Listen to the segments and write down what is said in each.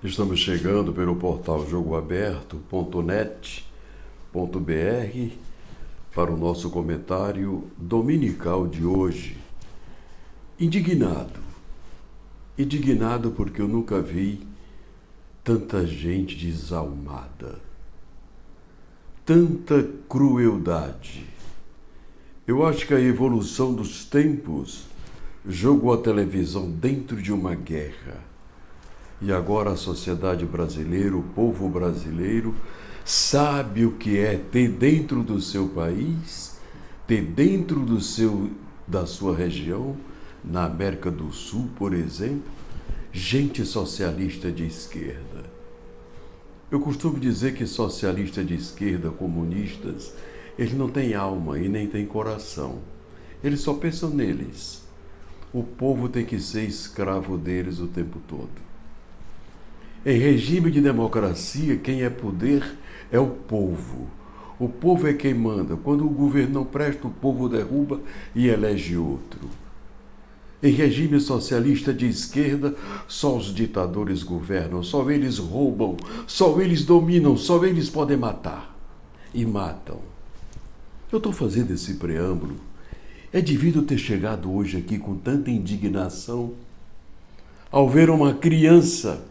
Estamos chegando pelo portal jogoaberto.net.br para o nosso comentário dominical de hoje. Indignado. Indignado porque eu nunca vi tanta gente desalmada, tanta crueldade. Eu acho que a evolução dos tempos jogou a televisão dentro de uma guerra. E agora a sociedade brasileira, o povo brasileiro, sabe o que é ter dentro do seu país, ter dentro da sua região, na América do Sul, por exemplo, gente socialista de esquerda. Eu costumo dizer que socialista de esquerda, comunistas, eles não têm alma e nem têm coração. Eles só pensam neles. O povo tem que ser escravo deles o tempo todo. Em regime de democracia, quem é poder é o povo. O povo é quem manda. Quando o governo não presta, o povo derruba e elege outro. Em regime socialista de esquerda, só os ditadores governam, só eles roubam, só eles dominam, só eles podem matar. E matam. Eu estou fazendo esse preâmbulo. É devido ter chegado hoje aqui com tanta indignação ao ver uma criança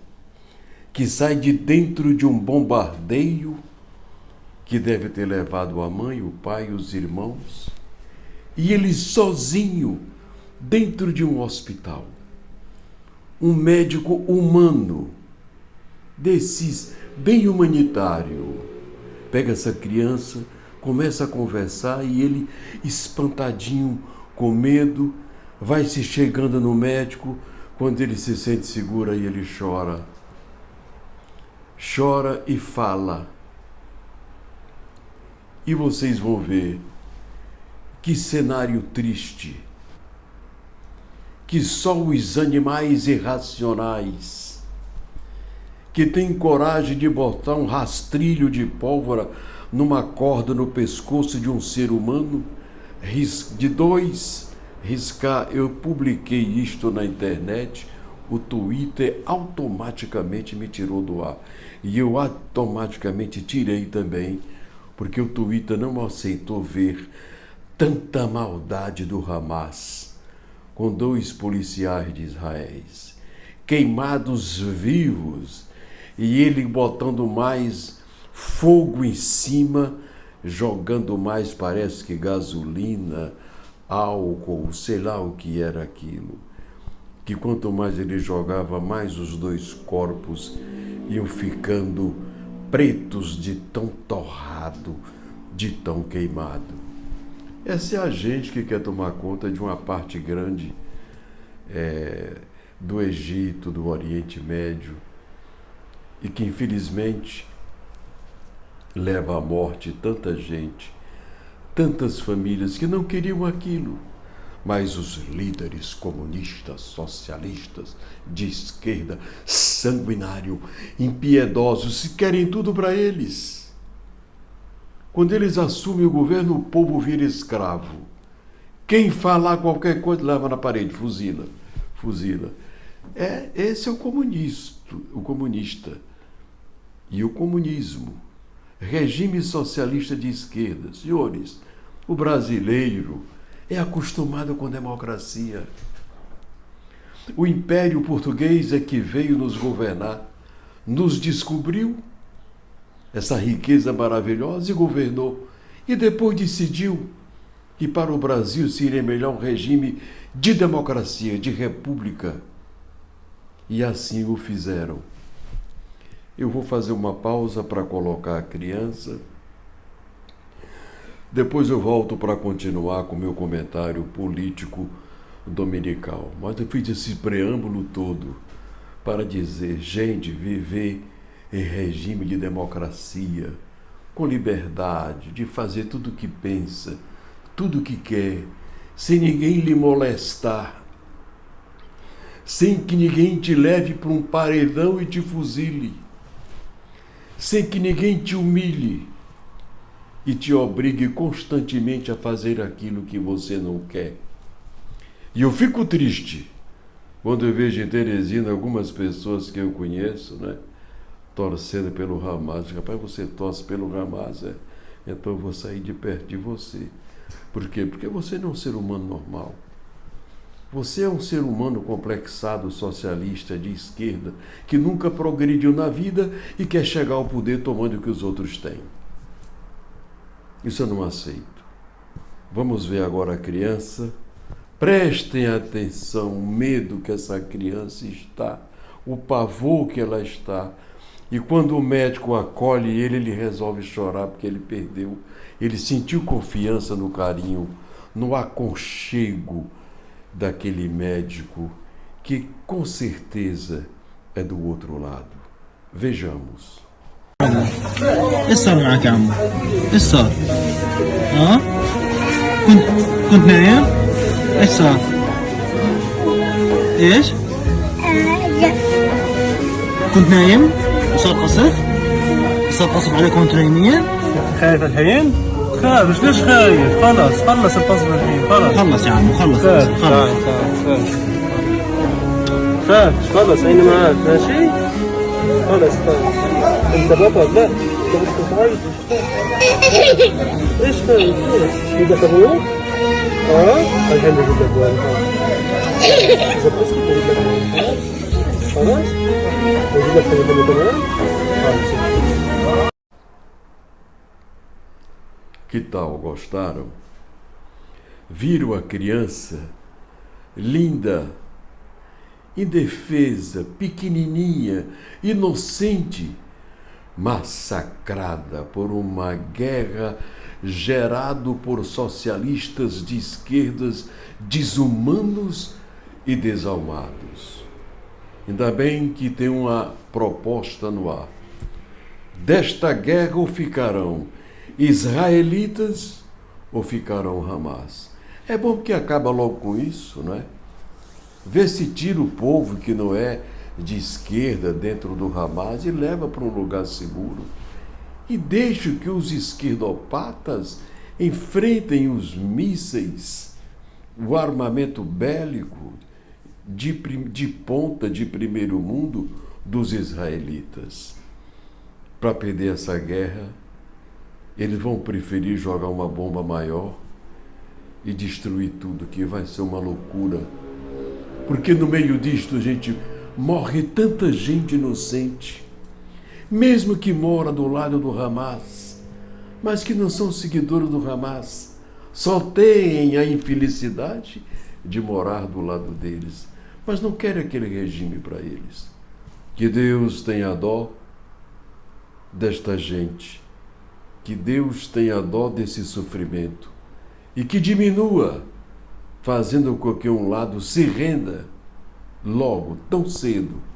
que sai de dentro de um bombardeio que deve ter levado a mãe, o pai, os irmãos, e ele sozinho dentro de um hospital. Um médico humano, desses bem humanitário, pega essa criança, começa a conversar e ele, espantadinho, com medo, vai se chegando no médico. Quando ele se sente seguro, aí ele chora. Chora e fala. E vocês vão ver que cenário triste, que só os animais irracionais, que têm coragem de botar um rastrilho de pólvora numa corda no pescoço de um ser humano, riscar. Eu publiquei isto na internet, o Twitter automaticamente me tirou do ar. E eu automaticamente tirei também, porque o Twitter não aceitou ver tanta maldade do Hamas, com 2 policiais de Israel, queimados vivos, e ele botando mais fogo em cima, jogando mais, parece que gasolina, álcool, sei lá o que era aquilo. Que quanto mais ele jogava, mais os 2 corpos iam ficando pretos de tão torrado, de tão queimado. Essa é a gente que quer tomar conta de uma parte grande do Egito, do Oriente Médio, e que infelizmente leva à morte tanta gente, tantas famílias que não queriam aquilo. Mas os líderes comunistas, socialistas, de esquerda, sanguinários, impiedosos, querem tudo para eles. Quando eles assumem o governo, o povo vira escravo. Quem falar qualquer coisa, leva na parede, fuzila. Esse é o comunista. E o comunismo, regime socialista de esquerda. Senhores, o brasileiro é acostumado com democracia. O Império Português é que veio nos governar, nos descobriu essa riqueza maravilhosa e governou. E depois decidiu que para o Brasil seria melhor um regime de democracia, de república. E assim o fizeram. Eu vou fazer uma pausa para colocar a criança. Depois eu volto para continuar com meu comentário político dominical. Mas eu fiz esse preâmbulo todo para dizer, gente, viver em regime de democracia, com liberdade de fazer tudo o que pensa, tudo o que quer, sem ninguém lhe molestar, sem que ninguém te leve para um paredão e te fuzile, sem que ninguém te humilhe e te obrigue constantemente a fazer aquilo que você não quer. E eu fico triste Quando eu vejo em Teresina algumas pessoas que eu conheço, né, torcendo pelo Hamas, rapaz, você torce pelo Hamas, então eu vou sair de perto de você. Por quê? Porque você não é um ser humano normal. Você é um ser humano complexado, socialista, de esquerda, que nunca progrediu na vida e quer chegar ao poder tomando o que os outros têm. Isso eu não aceito. Vamos ver agora a criança. Prestem atenção, o medo que essa criança está, o pavor que ela está. E quando o médico acolhe ele, ele resolve chorar porque ele perdeu. Ele sentiu confiança no carinho, no aconchego daquele médico que com certeza é do outro lado. Vejamos. ايش صار معك يا عمو؟ ايش صار؟ ها؟ كنت نايم؟ ايش صار؟ ايش؟ كنت نايم؟ وصار قصف؟ صار قصف عليك وانتوا نايمين؟ خايف الحين؟ خايف ليش خايف؟ خلص القصف الحين خلص يا عمو خلص خلص عيني معاك ماشي؟ خلص انت بطل لا انت مش عايز ايش خايف؟ ايدك ابوك؟ الحين بجيب لك وين اذا بس بجيب لك وين خلاص؟ بجيب لك تليفون كمان؟ خلاص. Que tal? Gostaram? Viram a criança linda, indefesa, pequenininha, inocente, massacrada por uma guerra gerada por socialistas de esquerdas desumanos e desalmados. Ainda bem que tem uma proposta no ar. Desta guerra ou ficarão israelitas ou ficarão Hamas. É bom que acaba logo com isso, não é? Vê se tira o povo que não é de esquerda dentro do Hamas e leva para um lugar seguro. E deixa que os esquerdopatas enfrentem os mísseis, o armamento bélico de ponta de primeiro mundo dos israelitas. Para perder essa guerra, eles vão preferir jogar uma bomba maior e destruir tudo, que vai ser uma loucura. Porque no meio disto, gente, morre tanta gente inocente, mesmo que mora do lado do Hamas, mas que não são seguidores do Hamas, só têm a infelicidade de morar do lado deles, mas não querem aquele regime para eles. Que Deus tenha dó desta gente, que Deus tenha dó desse sofrimento e que diminua, fazendo com que um lado se renda logo, tão cedo,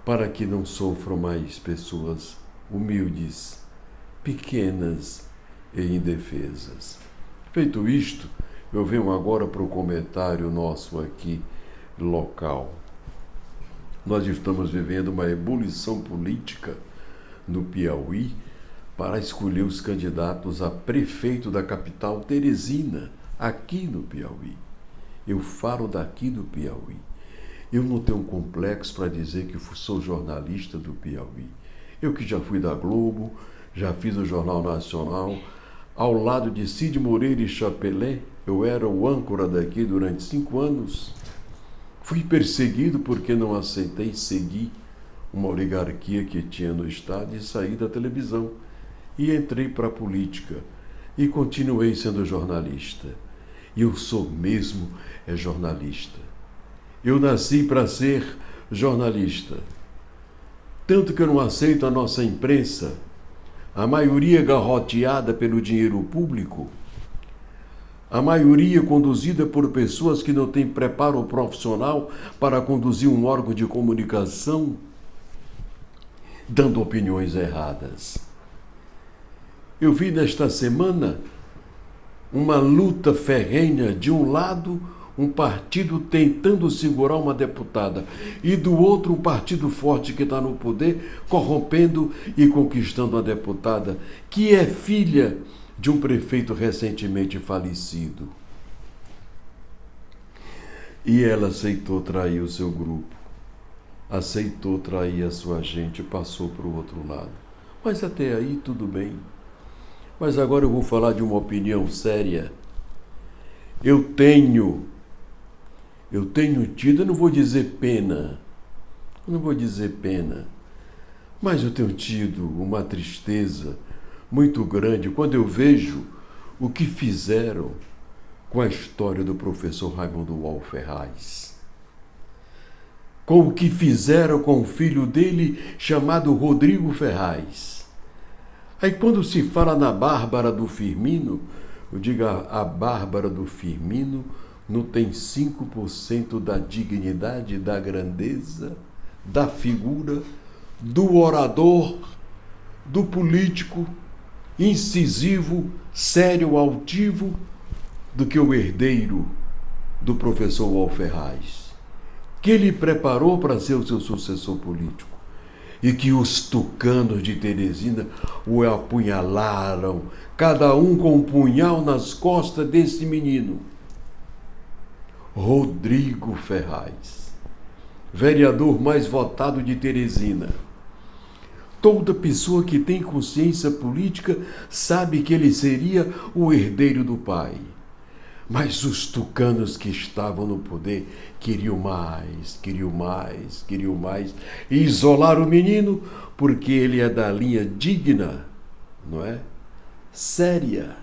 para que não sofram mais pessoas humildes, pequenas e indefesas. Feito isto, eu venho agora para o comentário nosso aqui, local. Nós estamos vivendo uma ebulição política no Piauí para escolher os candidatos a prefeito da capital Teresina, aqui no Piauí. Eu falo daqui do Piauí. Eu não tenho um complexo para dizer que sou jornalista do Piauí. Eu que já fui da Globo, já fiz o Jornal Nacional, ao lado de Cid Moreira e Chapelé, eu era o âncora daqui durante 5 anos. Fui perseguido porque não aceitei seguir uma oligarquia que tinha no estado e saí da televisão. E entrei para a política e continuei sendo jornalista. E eu sou mesmo jornalista. Eu nasci para ser jornalista. Tanto que eu não aceito a nossa imprensa, a maioria garroteada pelo dinheiro público, a maioria conduzida por pessoas que não têm preparo profissional para conduzir um órgão de comunicação, dando opiniões erradas. Eu vi nesta semana uma luta ferrenha, de um lado um partido tentando segurar uma deputada e do outro um partido forte que está no poder corrompendo e conquistando a deputada, que é filha de um prefeito recentemente falecido. E ela aceitou trair o seu grupo, aceitou trair a sua gente, passou para o outro lado. Mas até aí tudo bem. Mas agora eu vou falar de uma opinião séria. Eu tenho tido, eu não vou dizer pena, mas eu tenho tido uma tristeza muito grande quando eu vejo o que fizeram com a história do professor Raimundo Wall Ferraz, com o que fizeram com o filho dele chamado Rodrigo Ferraz. Aí quando se fala na Bárbara do Firmino, eu digo a Bárbara do Firmino não tem 5% da dignidade, da grandeza, da figura, do orador, do político, incisivo, sério, altivo, do que o herdeiro do professor Wall Ferraz, que ele preparou para ser o seu sucessor político, e que os tucanos de Teresina o apunhalaram, cada um com um punhal nas costas desse menino. Rodrigo Ferraz, vereador mais votado de Teresina. Toda pessoa que tem consciência política sabe que ele seria o herdeiro do pai. Mas os tucanos que estavam no poder queriam mais, e isolaram o menino porque ele é da linha digna, não é? Séria,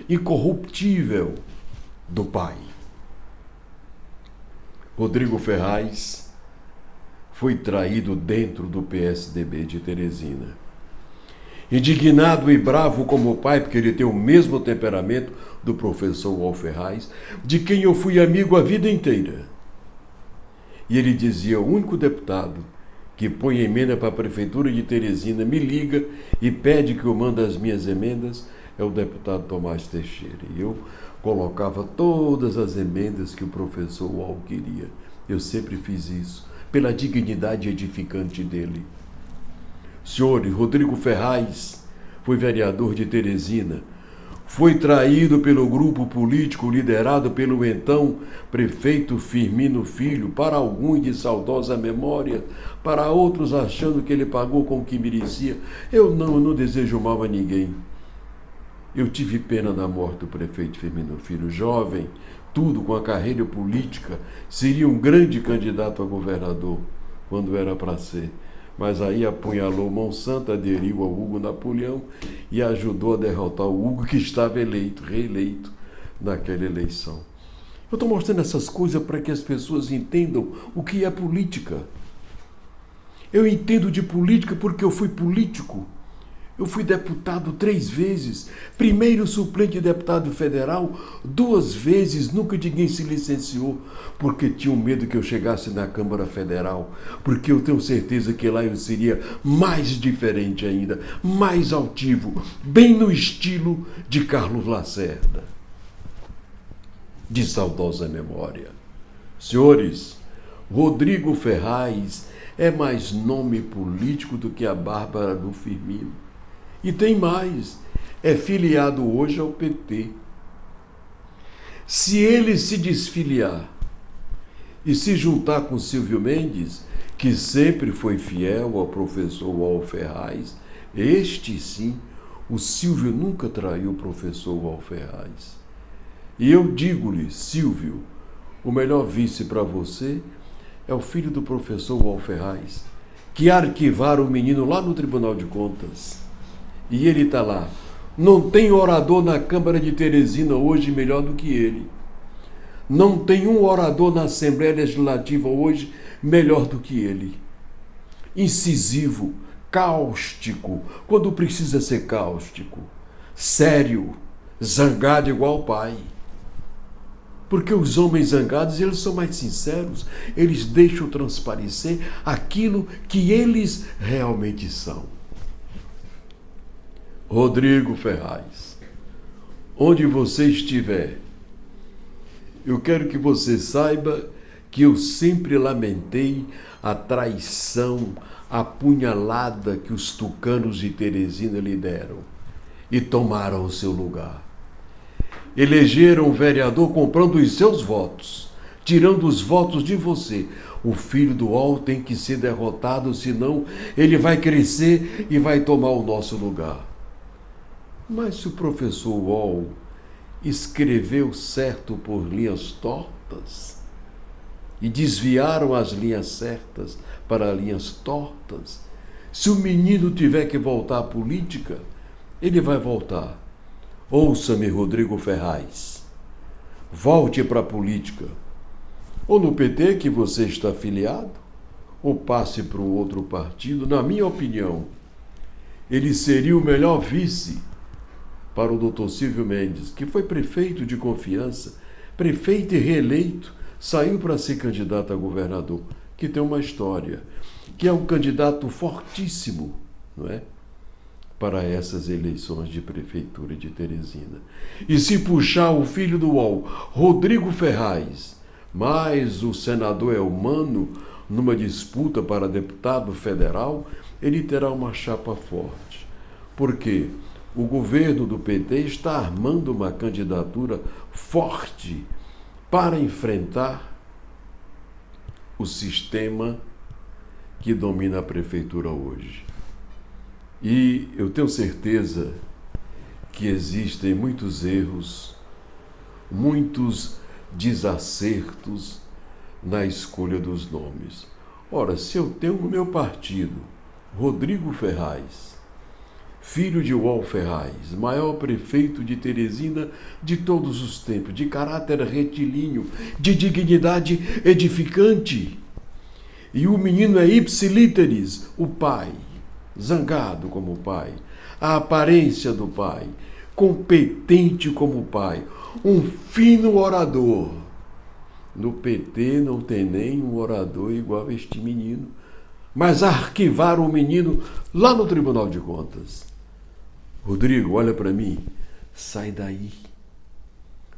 incorruptível do pai. Rodrigo Ferraz foi traído dentro do PSDB de Teresina. Indignado e bravo como o pai, porque ele tem o mesmo temperamento do professor Wall Ferraz, de quem eu fui amigo a vida inteira. E ele dizia: o único deputado que põe emenda para a prefeitura de Teresina me liga e pede que eu mande as minhas emendas é o deputado Tomás Teixeira. E eu colocava todas as emendas que o professor Wall queria. Eu sempre fiz isso, pela dignidade edificante dele. Senhores, Rodrigo Ferraz foi vereador de Teresina, foi traído pelo grupo político liderado pelo então prefeito Firmino Filho, para alguns de saudosa memória, para outros achando que ele pagou com o que merecia. Eu não desejo mal a ninguém. Eu tive pena da morte do prefeito Firmino Filho, jovem, tudo com a carreira política, seria um grande candidato a governador, quando era para ser. Mas aí apunhalou Monsanto, aderiu ao Hugo Napoleão e ajudou a derrotar o Hugo, que estava reeleito naquela eleição. Eu estou mostrando essas coisas para que as pessoas entendam o que é política. Eu entendo de política porque eu fui político. Eu fui deputado 3 vezes, primeiro suplente de deputado federal, 2 vezes, nunca ninguém se licenciou, porque tinham medo que eu chegasse na Câmara Federal, porque eu tenho certeza que lá eu seria mais diferente ainda, mais altivo, bem no estilo de Carlos Lacerda, de saudosa memória. Senhores, Rodrigo Ferraz é mais nome político do que a Bárbara do Firmino. E tem mais, é filiado hoje ao PT. Se ele se desfiliar e se juntar com Silvio Mendes, que sempre foi fiel ao professor Wall Ferraz, este sim, o Silvio nunca traiu o professor Wall Ferraz. E eu digo-lhe, Silvio, o melhor vice para você é o filho do professor Wall Ferraz, que arquivaram o menino lá no Tribunal de Contas. E ele está lá. Não tem orador na Câmara de Teresina hoje melhor do que ele. Não tem um orador na Assembleia Legislativa hoje melhor do que ele. Incisivo, cáustico, quando precisa ser cáustico. Sério, zangado igual o pai. Porque os homens zangados, eles são mais sinceros, eles deixam transparecer aquilo que eles realmente são. Rodrigo Ferraz, onde você estiver, eu quero que você saiba que eu sempre lamentei a traição, a punhalada que os tucanos de Teresina lhe deram e tomaram o seu lugar. Elegeram um vereador comprando os seus votos, tirando os votos de você. O filho do UOL tem que ser derrotado, senão ele vai crescer e vai tomar o nosso lugar. Mas se o professor UOL escreveu certo por linhas tortas e desviaram as linhas certas para linhas tortas, se o menino tiver que voltar à política, ele vai voltar. Ouça-me, Rodrigo Ferraz. Volte para a política. Ou no PT, que você está afiliado, ou passe para um outro partido. Na minha opinião, ele seria o melhor vice para o doutor Silvio Mendes, que foi prefeito de confiança, prefeito e reeleito, saiu para ser candidato a governador, que tem uma história, que é um candidato fortíssimo, não é? Para essas eleições de prefeitura de Teresina. E se puxar o filho do UOL, Rodrigo Ferraz, mais o senador Elmano, numa disputa para deputado federal, ele terá uma chapa forte. Por quê? O governo do PT está armando uma candidatura forte para enfrentar o sistema que domina a prefeitura hoje. E eu tenho certeza que existem muitos erros, muitos desacertos na escolha dos nomes. Ora, se eu tenho no meu partido Rodrigo Ferraz, filho de UOL Ferraz, maior prefeito de Teresina de todos os tempos, de caráter retilíneo, de dignidade edificante, e o menino é ipsilíteris, o pai, zangado como o pai, a aparência do pai, competente como o pai, um fino orador. No PT não tem nem um orador igual a este menino, mas arquivaram o menino lá no Tribunal de Contas. Rodrigo, olha para mim, sai daí.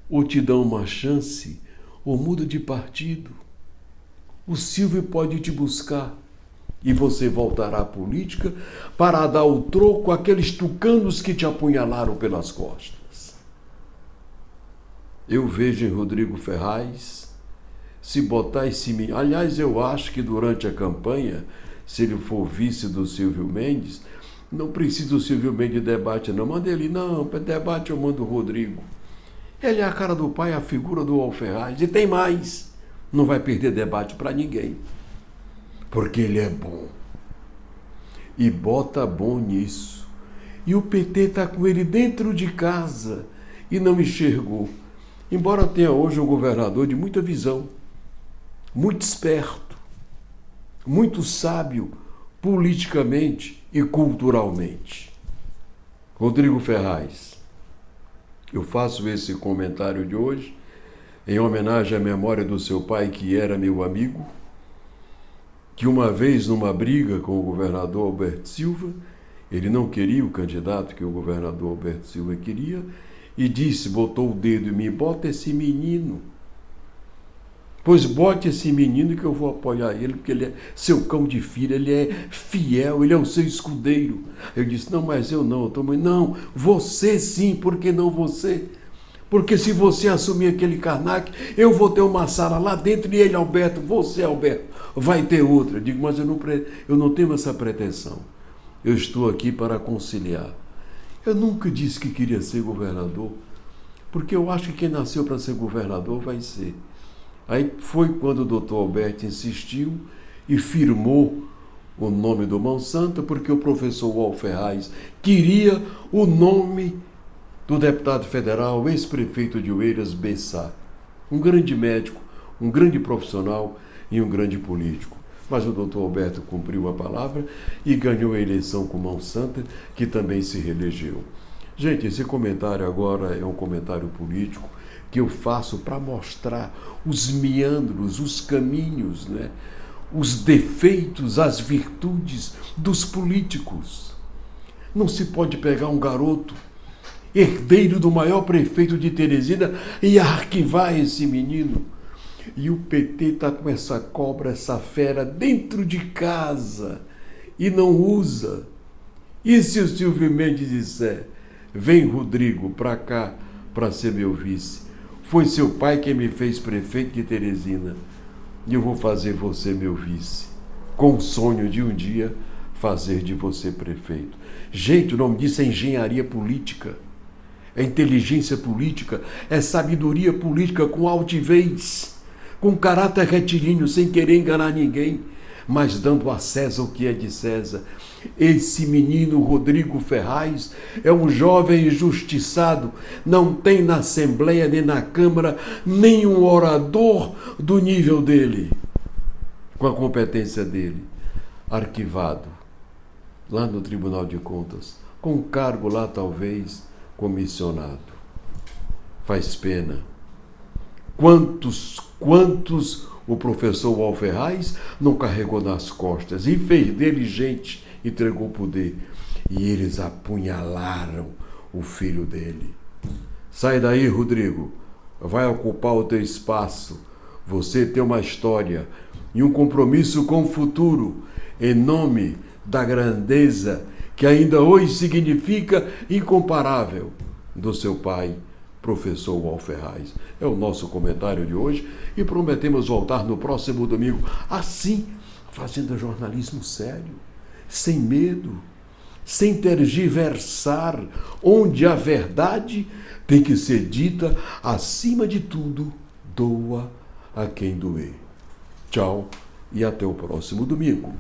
Ou te dão uma chance, ou muda de partido. O Silvio pode te buscar e você voltará à política para dar o troco àqueles tucanos que te apunhalaram pelas costas. Eu vejo em Rodrigo Ferraz, se botar esse menino... Aliás, eu acho que durante a campanha, se ele for vice do Silvio Mendes, não precisa o Silvio Mendes debate, não. Manda ele, não, para debate eu mando o Rodrigo. Ele é a cara do pai, a figura do UOL Ferraz. E tem mais, não vai perder debate para ninguém. Porque ele é bom. E bota bom nisso. E o PT está com ele dentro de casa e não enxergou. Embora tenha hoje um governador de muita visão, muito esperto, muito sábio politicamente e culturalmente. Rodrigo Ferraz, eu faço esse comentário de hoje em homenagem à memória do seu pai, que era meu amigo, que uma vez numa briga com o governador Alberto Silva, ele não queria o candidato que o governador Alberto Silva queria, e disse, botou o dedo em mim, bota esse menino. Pois bote esse menino que eu vou apoiar ele, porque ele é seu cão de filha, ele é fiel, ele é o seu escudeiro. Eu disse, não, mas eu não. Não, você sim, por que não você? Porque se você assumir aquele Karnak, eu vou ter uma sala lá dentro e ele, Alberto, você, Alberto, vai ter outra. Eu digo, mas eu não tenho essa pretensão. Eu estou aqui para conciliar. Eu nunca disse que queria ser governador, porque eu acho que quem nasceu para ser governador vai ser. Aí foi quando o doutor Alberto insistiu e firmou o nome do Monsanto, porque o professor UOL Ferraz queria o nome do deputado federal, ex-prefeito de Oeiras, Bessá. Um grande médico, um grande profissional e um grande político. Mas o doutor Alberto cumpriu a palavra e ganhou a eleição com Monsanto, que também se reelegeu. Gente, esse comentário agora é um comentário político que eu faço para mostrar os meandros, os caminhos, né? Os defeitos, as virtudes dos políticos. Não se pode pegar um garoto, herdeiro do maior prefeito de Teresina, e arquivar esse menino. E o PT está com essa cobra, essa fera dentro de casa e não usa. E se o Silvio Mendes disser, vem Rodrigo para cá para ser meu vice, Foi seu pai quem me fez prefeito de Teresina. E eu vou fazer você meu vice, com o sonho de um dia fazer de você prefeito. Gente, o nome disso é engenharia política, é inteligência política, é sabedoria política com altivez, com caráter retilíneo, sem querer enganar ninguém, mas dando a César o que é de César. Esse menino Rodrigo Ferraz é um jovem injustiçado, não tem na Assembleia nem na Câmara nenhum orador do nível dele, com a competência dele, arquivado lá no Tribunal de Contas, com cargo lá talvez comissionado. Faz pena. Quantos o professor Walter Ferraz não carregou nas costas e fez dele gente, entregou poder. E eles apunhalaram o filho dele. Sai daí, Rodrigo. Vai ocupar o teu espaço. Você tem uma história e um compromisso com o futuro, em nome da grandeza que ainda hoje significa incomparável do seu pai, professor Walter Ferraz. É o nosso comentário de hoje e prometemos voltar no próximo domingo, assim, fazendo jornalismo sério, sem medo, sem tergiversar, onde a verdade tem que ser dita, acima de tudo, doa a quem doer. Tchau e até o próximo domingo.